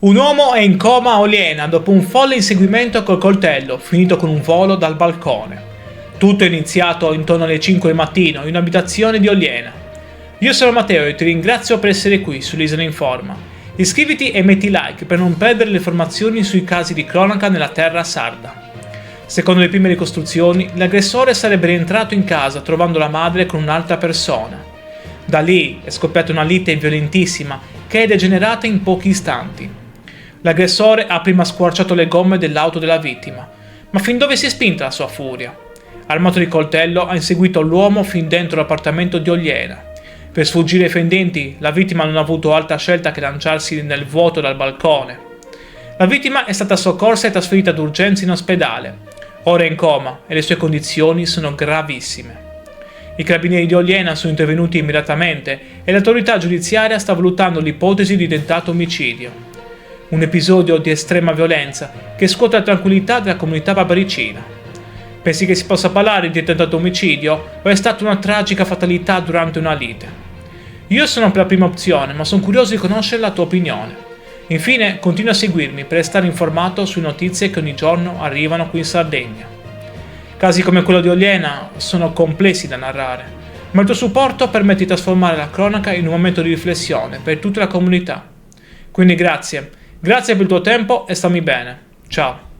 Un uomo è in coma a Oliena dopo un folle inseguimento col coltello, finito con un volo dal balcone. Tutto è iniziato intorno alle 5 del mattino in un'abitazione di Oliena. Io sono Matteo e ti ringrazio per essere qui sull'Isola Informa. Iscriviti e metti like per non perdere le informazioni sui casi di cronaca nella terra sarda. Secondo le prime ricostruzioni, l'aggressore sarebbe rientrato in casa trovando la madre con un'altra persona. Da lì è scoppiata una lite violentissima che è degenerata in pochi istanti. L'aggressore ha prima squarciato le gomme dell'auto della vittima, ma fin dove si è spinta la sua furia? Armato di coltello ha inseguito l'uomo fin dentro l'appartamento di Oliena. Per sfuggire ai fendenti, la vittima non ha avuto altra scelta che lanciarsi nel vuoto dal balcone. La vittima è stata soccorsa e trasferita d'urgenza in ospedale. Ora è in coma e le sue condizioni sono gravissime. I carabinieri di Oliena sono intervenuti immediatamente e l'autorità giudiziaria sta valutando l'ipotesi di tentato omicidio. Un episodio di estrema violenza che scuote la tranquillità della comunità barbaricina. Pensi che si possa parlare di tentato omicidio o è stata una tragica fatalità durante una lite? Io sono per la prima opzione, ma sono curioso di conoscere la tua opinione. Infine, continua a seguirmi per restare informato su notizie che ogni giorno arrivano qui in Sardegna. Casi come quello di Oliena sono complessi da narrare, ma il tuo supporto permette di trasformare la cronaca in un momento di riflessione per tutta la comunità. Quindi grazie per il tuo tempo e stammi bene. Ciao.